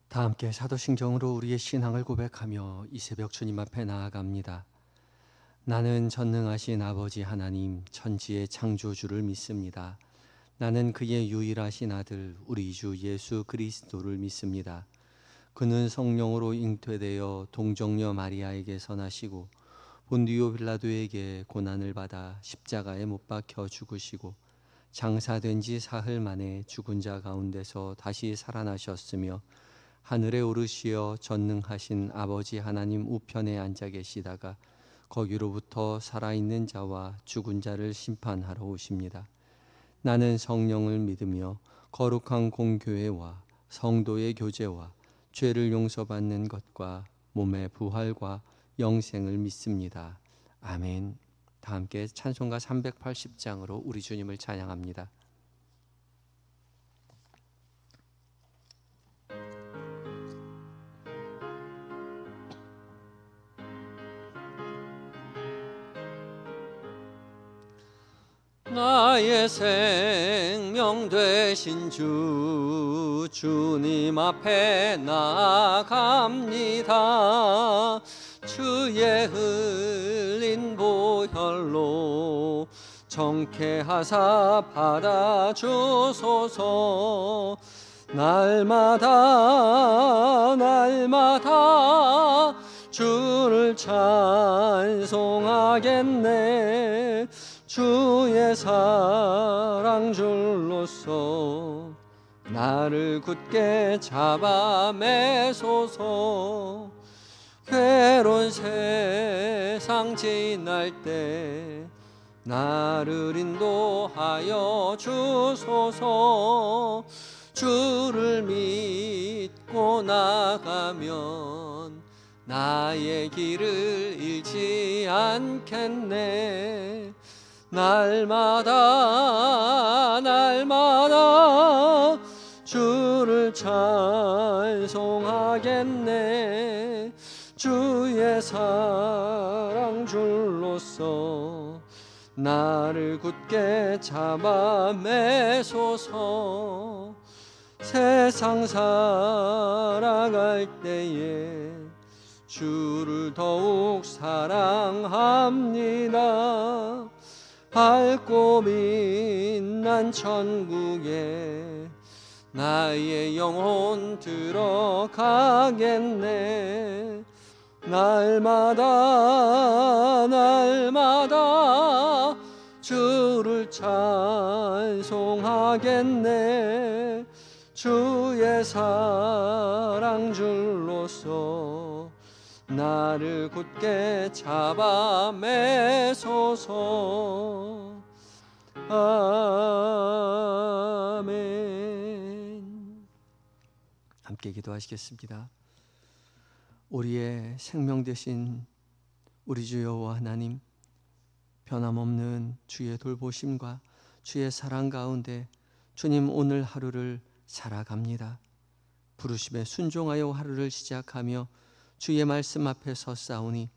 다 함께 사도신경으로 우리의 신앙을 고백하며 이 새벽 주님 앞에 나아갑니다. 나는 전능하신 아버지 하나님 천지의 창조주를 믿습니다. 나는 그의 유일하신 아들 우리 주 예수 그리스도를 믿습니다. 그는 성령으로 잉태되어 동정녀 마리아에게서 나시고 본디오 빌라도에게 고난을 받아 십자가에 못 박혀 죽으시고 장사된 지 사흘 만에 죽은 자 가운데서 다시 살아나셨으며 하늘에 오르시어 전능하신 아버지 하나님 우편에 앉아 계시다가 거기로부터 살아있는 자와 죽은 자를 심판하러 오십니다. 나는 성령을 믿으며 거룩한 공교회와 성도의 교제와 죄를 용서받는 것과 몸의 부활과 영생을 믿습니다. 아멘. 다 함께 찬송가 380장으로 우리 주님을 찬양합니다. 나의 생명 되신 주님 앞에 나아갑니다. 주의 흘린 보혈로 정케하사 받아주소서. 날마다 주를 찬송하겠네. 주의 사랑 줄로서 나를 굳게 잡아 매소서. 괴로운 세상 지날 때 나를 인도하여 주소서. 주를 믿고 나가면 나의 길을 잃지 않겠네. 날마다 주를 찬송하겠네. 주의 사랑 줄로서 나를 굳게 잡아 매소서. 세상 살아갈 때에 주를 더욱 사랑합니다. 밝고 빛난 천국에 나의 영혼 들어가겠네. 날마다 주를 찬송하겠네. 주의 사랑 줄로서 나를 굳게 잡아 매소서. 아멘. 함께 기도하시겠습니다. 우리의 생명 되신 우리 주 여호와 하나님, 변함없는 주의 돌보심과 주의 사랑 가운데 주님 오늘 하루를 살아갑니다. 부르심에 순종하여 하루를 시작하며 주의 말씀 앞에 서싸우니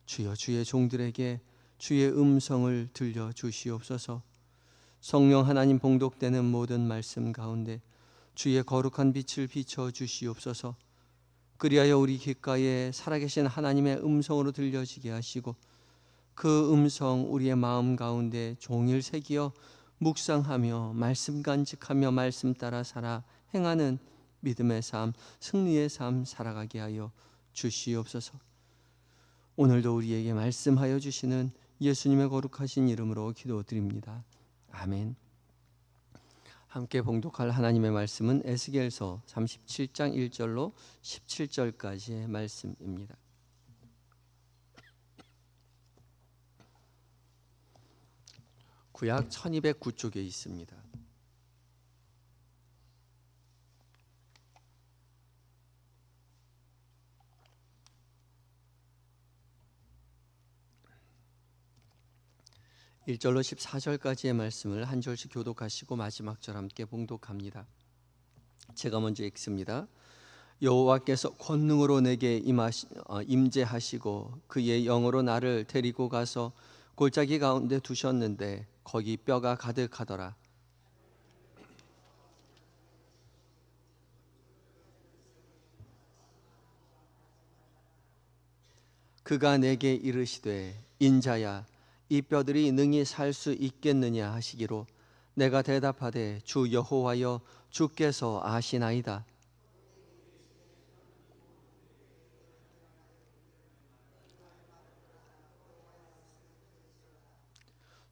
주여 주의 종들에게 주의 음성을 들려주시옵소서. 성령 하나님 봉독되는 모든 말씀 가운데 주의 거룩한 빛을 비춰주시옵소서. 그리하여 우리 귓가에 살아계신 하나님의 음성으로 들려지게 하시고 그 음성 우리의 마음 가운데 종일 새기어 묵상하며 말씀 간직하며 말씀 따라 살아 행하는 믿음의 삶, 승리의 삶 살아가게 하여 주시옵소서. 오늘도 우리에게 말씀하여 주시는 예수님의 거룩하신 이름으로 기도드립니다. 아멘. 함께 봉독할 하나님의 말씀은 에스겔서 37장 1절로 17절까지의 말씀입니다. 구약 1209쪽에 있습니다. (1절로) (14절까지의) 말씀을 한 절씩 교독하시고 마지막 절 함께 봉독합니다. 제가 먼저 읽습니다. 여호와께서 권능으로 내게 임재하시고 그의 영으로 나를 데리고 가서 골짜기 가운데 두셨는데 거기 뼈가 가득하더라. 그가 내게 이르시되 인자야 이 뼈들이 능히 살 수 있겠느냐 하시기로 내가 대답하되 주 여호와여 주께서 아시나이다.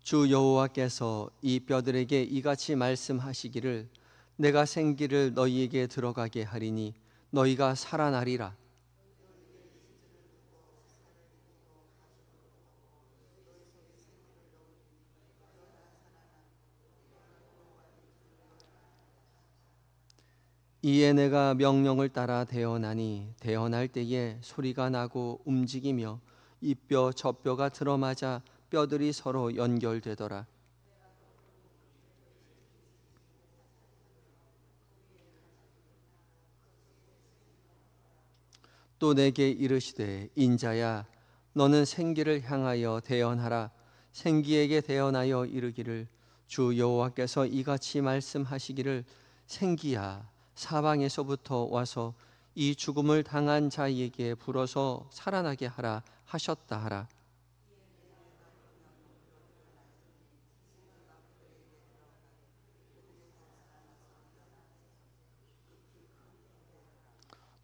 주 여호와께서 이 뼈들에게 이같이 말씀하시기를 내가 생기를 너희에게 들어가게 하리니 너희가 살아나리라. 이에 내가 명령을 따라 대언하니 대언할 때에 소리가 나고 움직이며 이 뼈 저 뼈가 들어맞아 뼈들이 서로 연결되더라. 또 내게 이르시되 인자야 너는 생기를 향하여 대언하라. 생기에게 대언하여 이르기를 주 여호와께서 이같이 말씀하시기를 생기야 사방에서부터 와서 이 죽음을 당한 자에게 불어서 살아나게 하라 하셨다 하라.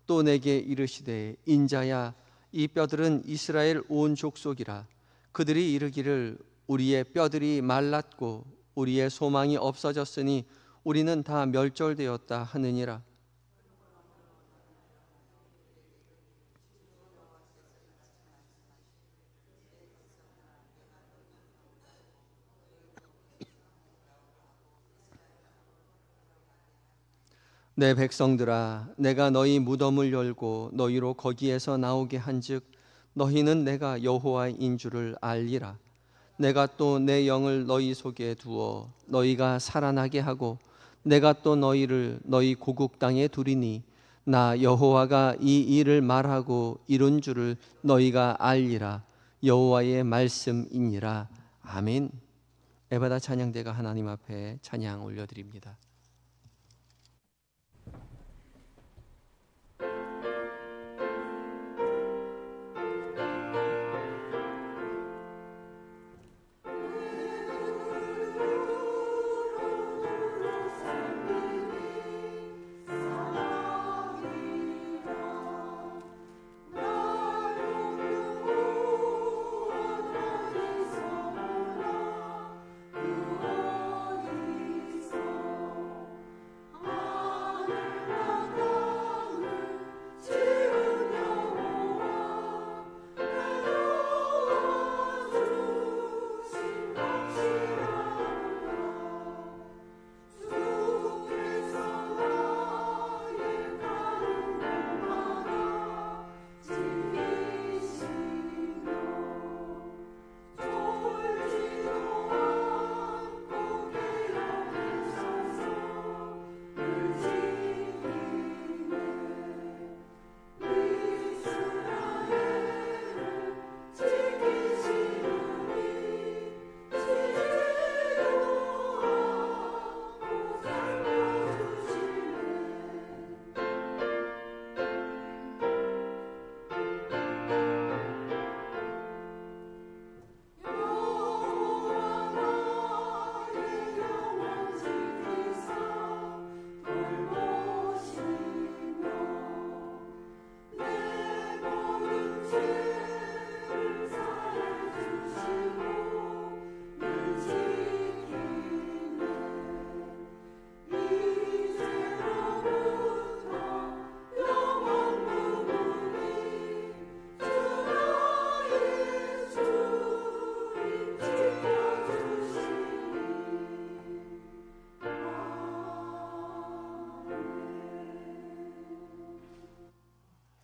또 내게 이르시되 인자야 이 뼈들은 이스라엘 온 족속이라. 그들이 이르기를 우리의 뼈들이 말랐고 우리의 소망이 없어졌으니 우리는 다 멸절되었다 하느니라. 내 백성들아 내가 너희 무덤을 열고 너희로 거기에서 나오게 한즉 너희는 내가 여호와인 줄을 알리라. 내가 또 내 영을 너희 속에 두어 너희가 살아나게 하고 내가 또 너희를 너희 고국 땅에 두리니 나 여호와가 이 일을 말하고 이룬 줄을 너희가 알리라. 여호와의 말씀이니라. 아멘. 에바다 찬양대가 하나님 앞에 찬양 올려드립니다.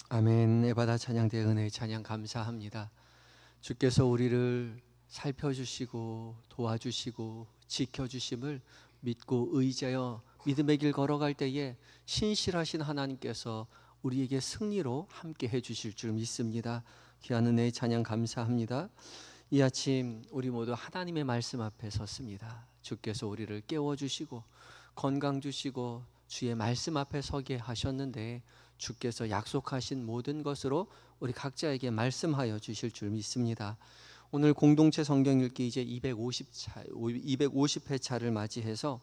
아멘. 에바다 찬양대 은혜의 찬양 감사합니다. 주께서 우리를 살펴주시고 도와주시고 지켜주심을 믿고 의지하여 믿음의 길 걸어갈 때에 신실하신 하나님께서 우리에게 승리로 함께 해주실 줄 믿습니다. 귀한 은혜의 찬양 감사합니다. 이 아침 우리 모두 하나님의 말씀 앞에 섰습니다. 주께서 우리를 깨워주시고 건강 주시고 주의 말씀 앞에 서게 하셨는데 주께서 약속하신 모든 것으로 우리 각자에게 말씀하여 주실 줄 믿습니다. 오늘 공동체 성경 읽기 이제 250회차를 맞이해서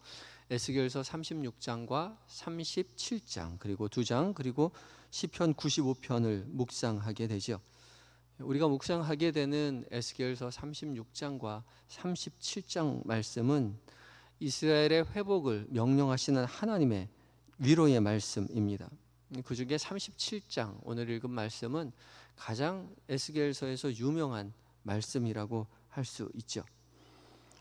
에스겔서 36장과 37장 그리고 2장 그리고 시편 95편을 묵상하게 되죠. 우리가 묵상하게 되는 에스겔서 36장과 37장 말씀은 이스라엘의 회복을 명령하시는 하나님의 위로의 말씀입니다. 그 중에 37장 오늘 읽은 말씀은 가장 에스겔서에서 유명한 말씀이라고 할 수 있죠.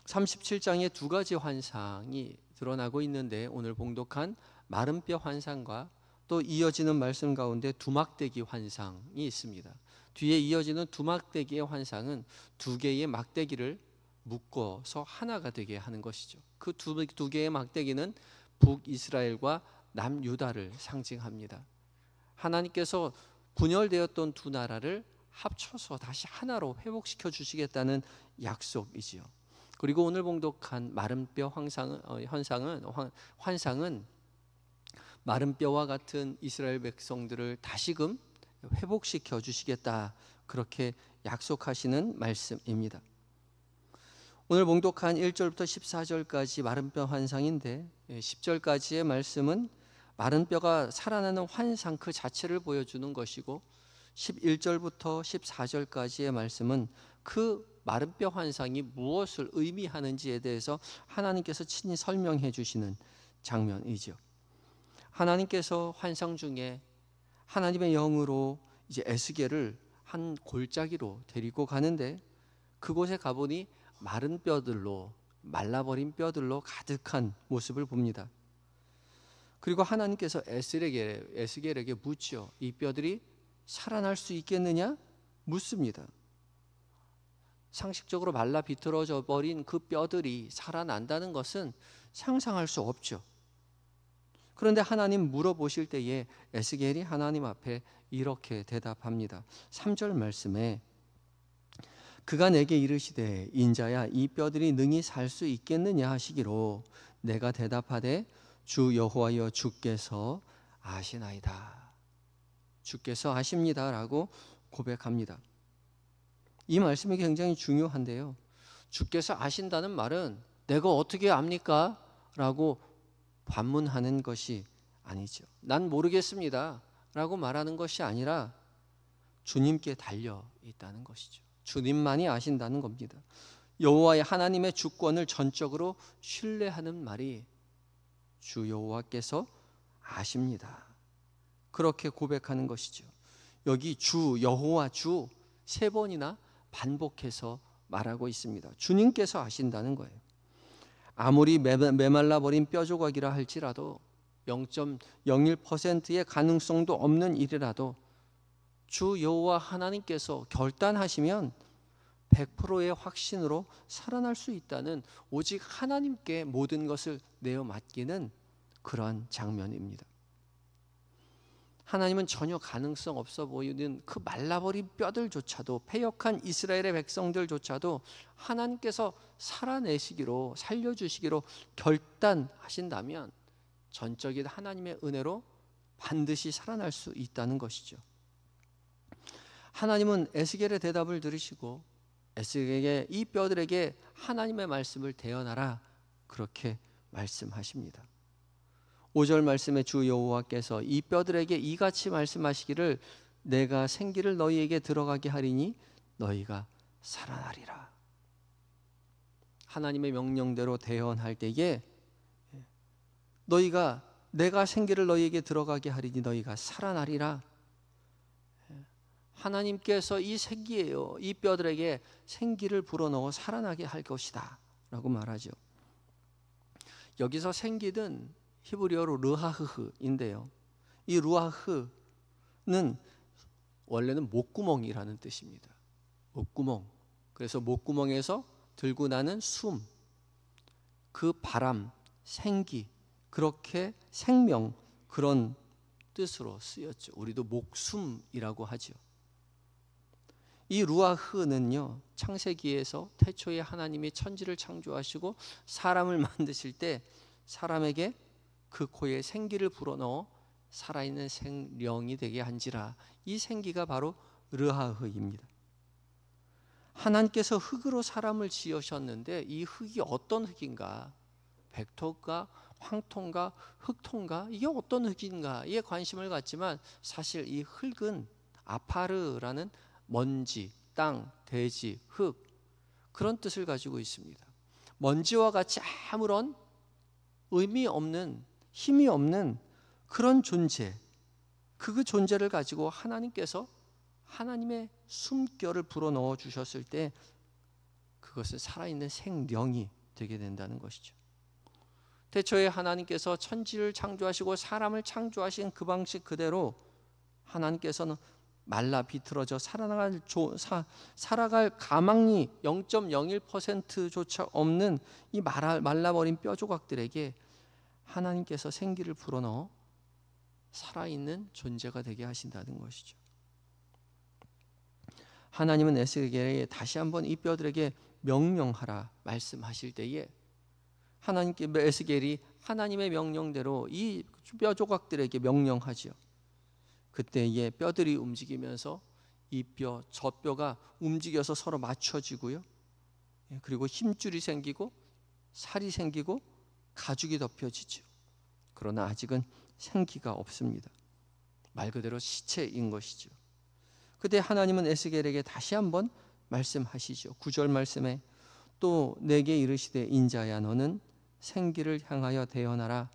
37장에 두 가지 환상이 드러나고 있는데 오늘 봉독한 마른 뼈 환상과 또 이어지는 말씀 가운데 두막대기 환상이 있습니다. 뒤에 이어지는 두막대기의 환상은 두 개의 막대기를 묶어서 하나가 되게 하는 것이죠. 그 두 개의 막대기는 북이스라엘과 남유다를 상징합니다. 하나님께서 분열되었던 두 나라를 합쳐서 다시 하나로 회복시켜 주시겠다는 약속이지요. 그리고 오늘 봉독한 마른 뼈 환상은 마른 뼈와 같은 이스라엘 백성들을 다시금 회복시켜 주시겠다 그렇게 약속하시는 말씀입니다. 오늘 봉독한 1절부터 14절까지 마른 뼈 환상인데 10절까지의 말씀은 마른 뼈가 살아나는 환상 그 자체를 보여주는 것이고 11절부터 14절까지의 말씀은 그 마른 뼈 환상이 무엇을 의미하는지에 대해서 하나님께서 친히 설명해 주시는 장면이죠. 하나님께서 환상 중에 하나님의 영으로 이제 에스겔을 한 골짜기로 데리고 가는데 그곳에 가보니 마른 뼈들로 말라버린 뼈들로 가득한 모습을 봅니다. 그리고 하나님께서 에스겔에게 묻죠. 이 뼈들이 살아날 수 있겠느냐? 묻습니다. 상식적으로 말라 비틀어져 버린 그 뼈들이 살아난다는 것은 상상할 수 없죠. 그런데 하나님 물어보실 때에 에스겔이 하나님 앞에 이렇게 대답합니다. 3절 말씀에 그가 내게 이르시되 인자야 이 뼈들이 능히 살 수 있겠느냐 하시기로 내가 대답하되 주 여호와여 주께서 아시나이다. 주께서 아십니다 라고 고백합니다. 이 말씀이 굉장히 중요한데요. 주께서 아신다는 말은 내가 어떻게 압니까? 라고 반문하는 것이 아니죠. 난 모르겠습니다 라고 말하는 것이 아니라 주님께 달려 있다는 것이죠. 주님만이 아신다는 겁니다. 여호와의 하나님의 주권을 전적으로 신뢰하는 말이 주 여호와께서 아십니다. 그렇게 고백하는 것이죠. 여기 주 여호와 주 세 번이나 반복해서 말하고 있습니다. 주님께서 아신다는 거예요. 아무리 메말라버린 뼈조각이라 할지라도 0.01%의 가능성도 없는 일이라도 주 여호와 하나님께서 결단하시면 100%의 확신으로 살아날 수 있다는 오직 하나님께 모든 것을 내어 맡기는 그러한 장면입니다. 하나님은 전혀 가능성 없어 보이는 그 말라버린 뼈들조차도 패역한 이스라엘의 백성들조차도 하나님께서 살아내시기로 살려주시기로 결단하신다면 전적인 하나님의 은혜로 반드시 살아날 수 있다는 것이죠. 하나님은 에스겔의 대답을 들으시고 에스겔에게 이 뼈들에게 하나님의 말씀을 대언하라 그렇게 말씀하십니다. 5절 말씀에 주 여호와께서 이 뼈들에게 이같이 말씀하시기를 내가 생기를 너희에게 들어가게 하리니 너희가 살아나리라. 하나님의 명령대로 대언할 때에 너희가 내가 생기를 너희에게 들어가게 하리니 너희가 살아나리라. 하나님께서 이 생기예요. 이 뼈들에게 생기를 불어넣어 살아나게 할 것이다 라고 말하죠. 여기서 생기는 히브리어로 르하흐인데요. 이 르하흐는 원래는 목구멍이라는 뜻입니다. 목구멍. 그래서 목구멍에서 들고 나는 숨, 그 바람, 생기, 그렇게 생명 그런 뜻으로 쓰였죠. 우리도 목숨이라고 하죠. 이 루아흐는요, 창세기에서 태초에 하나님이 천지를 창조하시고 사람을 만드실 때 사람에게 그 코에 생기를 불어넣어 살아있는 생령이 되게 한지라. 이 생기가 바로 르하흐입니다. 하나님께서 흙으로 사람을 지으셨는데 이 흙이 어떤 흙인가? 백토인가? 황토인가? 흙토인가? 이게 어떤 흙인가에 관심을 갖지만 사실 이 흙은 아파르라는 먼지, 땅, 대지, 흙 그런 뜻을 가지고 있습니다. 먼지와 같이 아무런 의미 없는, 힘이 없는 그런 존재, 그 존재를 가지고 하나님께서 하나님의 숨결을 불어넣어 주셨을 때 그것은 살아있는 생명이 되게 된다는 것이죠. 태초에 하나님께서 천지를 창조하시고 사람을 창조하신 그 방식 그대로 하나님께서는 말라 비틀어져 살아갈 가망이 0.01%조차 없는 이 말라버린 뼈 조각들에게 하나님께서 생기를 불어넣어 살아있는 존재가 되게 하신다는 것이죠. 하나님은 에스겔에게 다시 한번 이 뼈들에게 명령하라 말씀하실 때에 하나님께 에스겔이 하나님의 명령대로 이 뼈 조각들에게 명령하지요. 그때에 뼈들이 움직이면서 이 뼈, 저 뼈가 움직여서 서로 맞춰지고요. 그리고 힘줄이 생기고 살이 생기고 가죽이 덮여지죠. 그러나 아직은 생기가 없습니다. 말 그대로 시체인 것이죠. 그때 하나님은 에스겔에게 다시 한번 말씀하시죠. 9절 말씀에 또 내게 이르시되 인자야 너는 생기를 향하여 대언하라.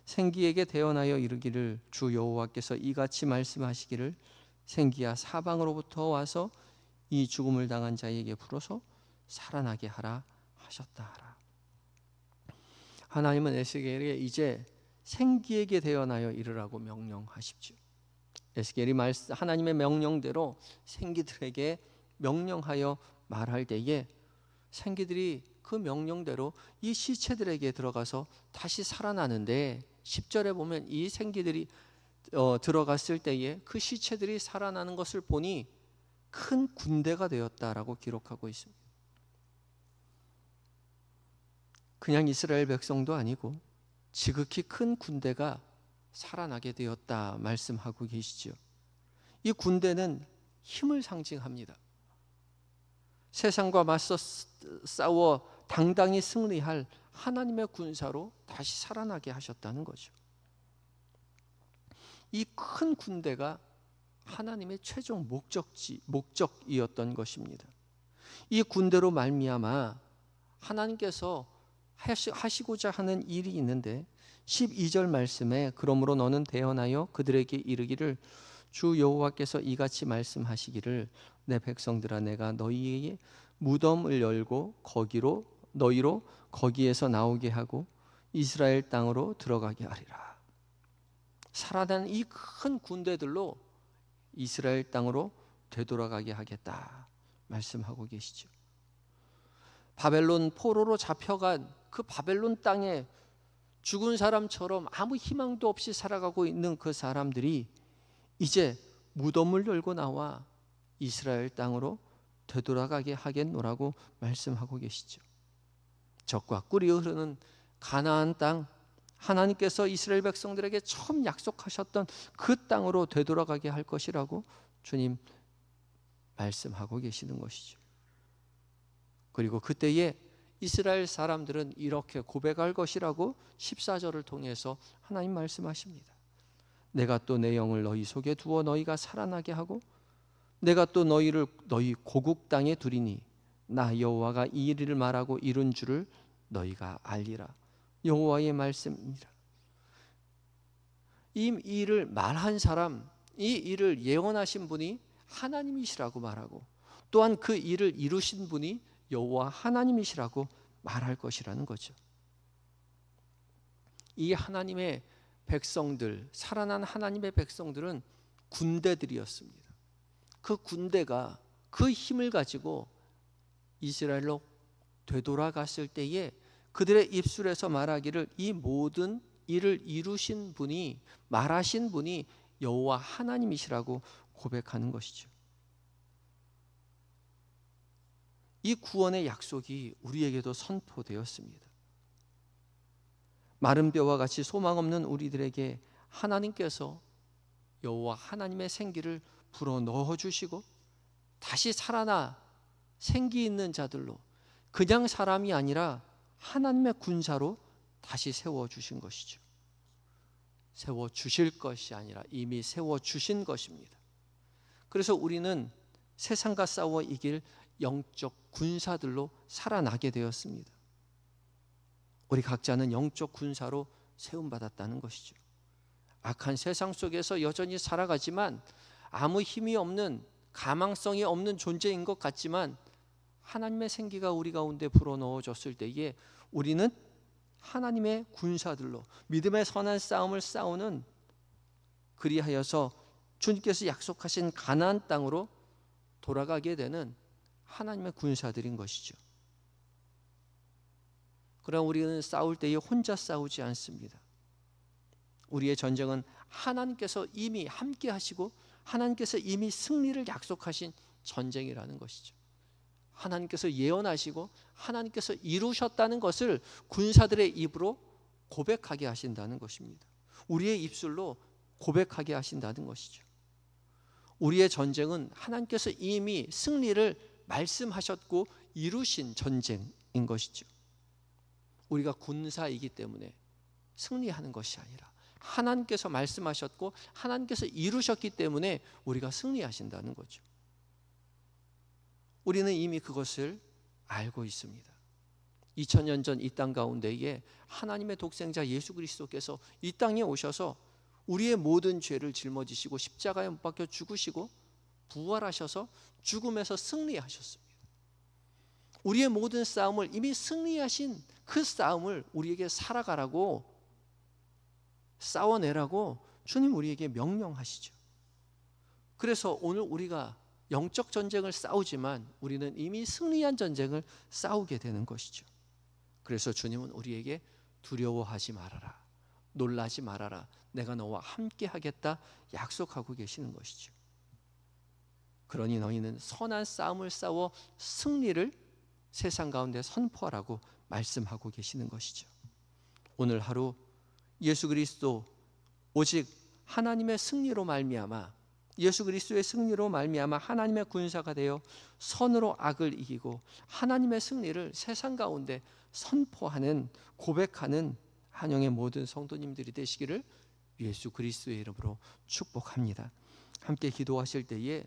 생기에게 대언하여 이르기를 주 여호와께서 이같이 말씀하시기를 생기야 사방으로부터 와서 이 죽음을 당한 자에게 불어서 살아나게 하라 하셨다 하라. 하나님은 에스겔에게 이제 생기에게 대언하여 이르라고 명령하십시오. 에스겔이 하나님의 명령대로 생기들에게 명령하여 말할 때에 생기들이 그 명령대로 이 시체들에게 들어가서 다시 살아나는데 10절에 보면 이 생기들이 들어갔을 때에 그 시체들이 살아나는 것을 보니 큰 군대가 되었다라고 기록하고 있습니다. 그냥 이스라엘 백성도 아니고 지극히 큰 군대가 살아나게 되었다 말씀하고 계시죠. 이 군대는 힘을 상징합니다. 세상과 맞서 싸워 당당히 승리할 하나님의 군사로 다시 살아나게 하셨다는 거죠. 이 큰 군대가 하나님의 최종 목적이었던 것입니다. 이 군대로 말미암아 하나님께서 하시고자 하는 일이 있는데 12절 말씀에 그러므로 너는 대언하여 그들에게 이르기를 주 여호와께서 이같이 말씀하시기를 내 백성들아 내가 너희에게 무덤을 열고 너희로 거기에서 나오게 하고 이스라엘 땅으로 들어가게 하리라. 살아난 이 큰 군대들로 이스라엘 땅으로 되돌아가게 하겠다 말씀하고 계시죠. 바벨론 포로로 잡혀간 그 바벨론 땅에 죽은 사람처럼 아무 희망도 없이 살아가고 있는 그 사람들이 이제 무덤을 열고 나와 이스라엘 땅으로 되돌아가게 하겠노라고 말씀하고 계시죠. 젖과 꿀이 흐르는 가나안 땅, 하나님께서 이스라엘 백성들에게 처음 약속하셨던 그 땅으로 되돌아가게 할 것이라고 주님 말씀하고 계시는 것이죠. 그리고 그때에 이스라엘 사람들은 이렇게 고백할 것이라고 14절을 통해서 하나님 말씀하십니다. 내가 또 내 영을 너희 속에 두어 너희가 살아나게 하고 내가 또 너희를 너희 고국 땅에 두리니 나 여호와가 이 일을 말하고 이룬 줄을 너희가 알리라. 여호와의 말씀이니라. 이 일을 말한 사람, 이 일을 예언하신 분이 하나님이시라고 말하고 또한 그 일을 이루신 분이 여호와 하나님이시라고 말할 것이라는 거죠. 이 하나님의 백성들, 살아난 하나님의 백성들은 군대들이었습니다. 그 군대가 그 힘을 가지고 이스라엘로 되돌아갔을 때에 그들의 입술에서 말하기를 이 모든 일을 이루신 분이 말하신 분이 여호와 하나님이시라고 고백하는 것이죠. 이 구원의 약속이 우리에게도 선포되었습니다. 마른 뼈와 같이 소망 없는 우리들에게 하나님께서 여호와 하나님의 생기를 불어 넣어 주시고 다시 살아나 생기 있는 자들로 그냥 사람이 아니라 하나님의 군사로 다시 세워 주신 것이죠. 세워 주실 것이 아니라 이미 세워 주신 것입니다. 그래서 우리는 세상과 싸워 이길 영적 군사들로 살아나게 되었습니다. 우리 각자는 영적 군사로 세움받았다는 것이죠. 악한 세상 속에서 여전히 살아가지만 아무 힘이 없는, 가망성이 없는 존재인 것 같지만 하나님의 생기가 우리 가운데 불어넣어졌을 때에 우리는 하나님의 군사들로 믿음의 선한 싸움을 싸우는, 그리하여서 주님께서 약속하신 가나안 땅으로 돌아가게 되는 하나님의 군사들인 것이죠. 그러나 우리는 싸울 때에 혼자 싸우지 않습니다. 우리의 전쟁은 하나님께서 이미 함께 하시고 하나님께서 이미 승리를 약속하신 전쟁이라는 것이죠. 하나님께서 예언하시고 하나님께서 이루셨다는 것을 군사들의 입으로 고백하게 하신다는 것입니다. 우리의 입술로 고백하게 하신다는 것이죠. 우리의 전쟁은 하나님께서 이미 승리를 말씀하셨고 이루신 전쟁인 것이죠. 우리가 군사이기 때문에 승리하는 것이 아니라 하나님께서 말씀하셨고 하나님께서 이루셨기 때문에 우리가 승리하신다는 거죠. 우리는 이미 그것을 알고 있습니다. 2000년 전 이 땅 가운데에 하나님의 독생자 예수 그리스도께서 이 땅에 오셔서 우리의 모든 죄를 짊어지시고 십자가에 못 박혀 죽으시고 부활하셔서 죽음에서 승리하셨습니다. 우리의 모든 싸움을 이미 승리하신 그 싸움을 우리에게 살아가라고, 싸워내라고 주님 우리에게 명령하시죠. 그래서 오늘 우리가 영적 전쟁을 싸우지만 우리는 이미 승리한 전쟁을 싸우게 되는 것이죠. 그래서 주님은 우리에게 두려워하지 말아라, 놀라지 말아라, 내가 너와 함께 하겠다 약속하고 계시는 것이죠. 그러니 너희는 선한 싸움을 싸워 승리를 세상 가운데 선포하라고 말씀하고 계시는 것이죠. 오늘 하루 예수 그리스도, 오직 하나님의 승리로 말미암아, 예수 그리스도의 승리로 말미암아 하나님의 군사가 되어 선으로 악을 이기고 하나님의 승리를 세상 가운데 선포하는, 고백하는 한영의 모든 성도님들이 되시기를 예수 그리스도의 이름으로 축복합니다. 함께 기도하실 때에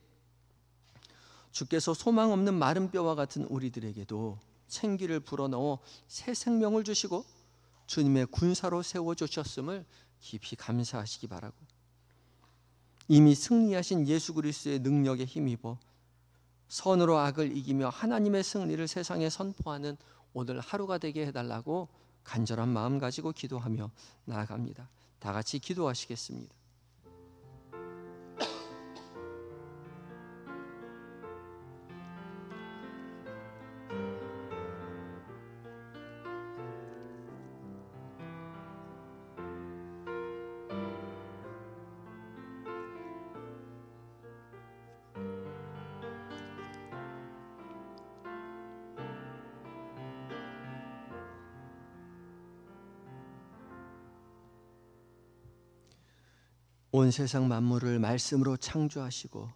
주께서 소망 없는 마른 뼈와 같은 우리들에게도 생기를 불어넣어 새 생명을 주시고 주님의 군사로 세워주셨음을 깊이 감사하시기 바라고, 이미 승리하신 예수 그리스도의 능력에 힘입어 선으로 악을 이기며 하나님의 승리를 세상에 선포하는 오늘 하루가 되게 해달라고 간절한 마음 가지고 기도하며 나아갑니다. 다 같이 기도하시겠습니다. 온 세상 만물을 말씀으로 창조하시고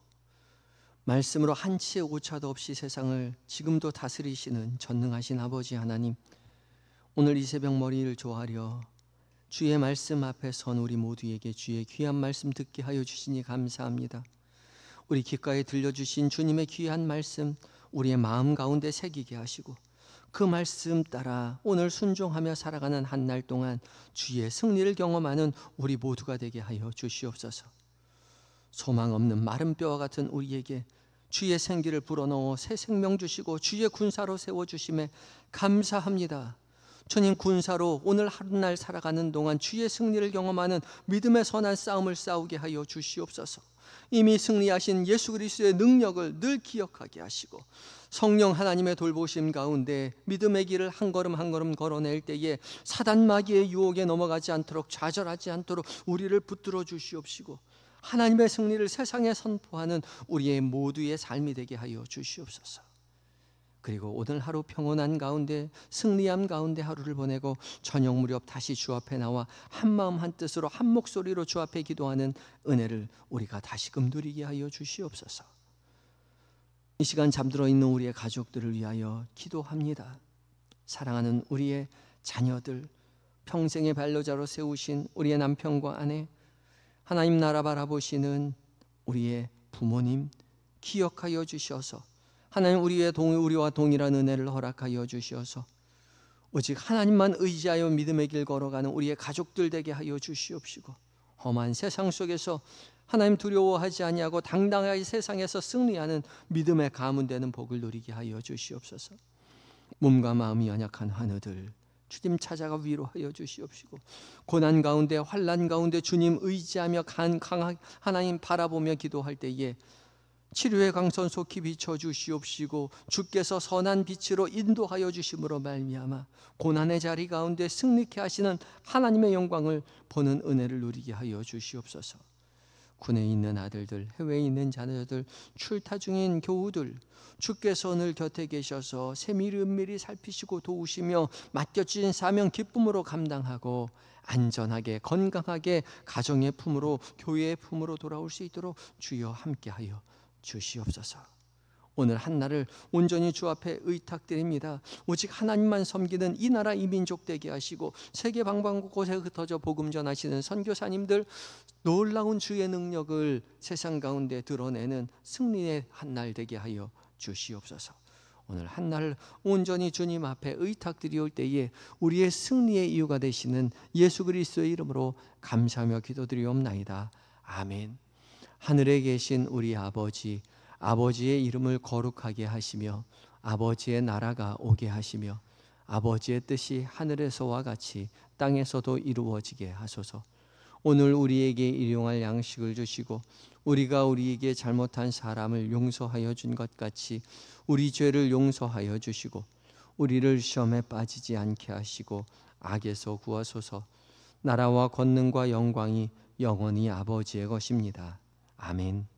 말씀으로 한치의 오차도 없이 세상을 지금도 다스리시는 전능하신 아버지 하나님, 오늘 이 새벽 머리를 조아려 주의 말씀 앞에 선 우리 모두에게 주의 귀한 말씀 듣게 하여 주시니 감사합니다. 우리 귓가에 들려주신 주님의 귀한 말씀 우리의 마음 가운데 새기게 하시고 그 말씀 따라 오늘 순종하며 살아가는 한 날 동안 주의 승리를 경험하는 우리 모두가 되게 하여 주시옵소서. 소망 없는 마른 뼈와 같은 우리에게 주의 생기를 불어넣어 새 생명 주시고 주의 군사로 세워주심에 감사합니다. 주님 군사로 오늘 하루날 살아가는 동안 주의 승리를 경험하는 믿음의 선한 싸움을 싸우게 하여 주시옵소서. 이미 승리하신 예수 그리스도의 능력을 늘 기억하게 하시고 성령 하나님의 돌보심 가운데 믿음의 길을 한 걸음 한 걸음 걸어낼 때에 사단 마귀의 유혹에 넘어가지 않도록, 좌절하지 않도록 우리를 붙들어 주시옵시고 하나님의 승리를 세상에 선포하는 우리의 모두의 삶이 되게 하여 주시옵소서. 그리고 오늘 하루 평온한 가운데 승리함 가운데 하루를 보내고 저녁 무렵 다시 주 앞에 나와 한마음 한뜻으로 한 목소리로 주 앞에 기도하는 은혜를 우리가 다시금 누리게 하여 주시옵소서. 이 시간 잠들어 있는 우리의 가족들을 위하여 기도합니다. 사랑하는 우리의 자녀들, 평생의 반려자로 세우신 우리의 남편과 아내, 하나님 나라 바라보시는 우리의 부모님 기억하여 주셔서 하나님 우리와 동일한 은혜를 허락하여 주셔서 오직 하나님만 의지하여 믿음의 길 걸어가는 우리의 가족들 되게 하여 주시옵시고, 험한 세상 속에서 하나님 두려워하지 아니하고 당당하게 세상에서 승리하는 믿음의 가문 되는 복을 누리게 하여 주시옵소서. 몸과 마음이 연약한 환우들 주님 찾아가 위로하여 주시옵시고, 고난 가운데 환난 가운데 주님 의지하며 하나님 바라보며 기도할 때에 치료의 강선 속히 비춰 주시옵시고, 주께서 선한 빛으로 인도하여 주심으로 말미암아 고난의 자리 가운데 승리케 하시는 하나님의 영광을 보는 은혜를 누리게 하여 주시옵소서. 군에 있는 아들들, 해외에 있는 자녀들, 출타 중인 교우들, 주께서 늘 곁에 계셔서 세밀히 은밀히 살피시고 도우시며 맡겨주신 사명 기쁨으로 감당하고 안전하게 건강하게 가정의 품으로 교회의 품으로 돌아올 수 있도록 주여 함께하여 주시옵소서. 오늘 한날을 온전히 주 앞에 의탁드립니다. 오직 하나님만 섬기는 이 나라 이 민족 되게 하시고, 세계 방방곳곳에 흩어져 복음 전하시는 선교사님들 놀라운 주의 능력을 세상 가운데 드러내는 승리의 한날 되게 하여 주시옵소서. 오늘 한날을 온전히 주님 앞에 의탁드리올 때에 우리의 승리의 이유가 되시는 예수 그리스도의 이름으로 감사하며 기도드리옵나이다. 아멘. 하늘에 계신 우리 아버지, 아버지의 이름을 거룩하게 하시며 아버지의 나라가 오게 하시며 아버지의 뜻이 하늘에서와 같이 땅에서도 이루어지게 하소서. 오늘 우리에게 일용할 양식을 주시고 우리가 우리에게 잘못한 사람을 용서하여 준 것 같이 우리 죄를 용서하여 주시고 우리를 시험에 빠지지 않게 하시고 악에서 구하소서. 나라와 권능과 영광이 영원히 아버지의 것입니다. 아멘.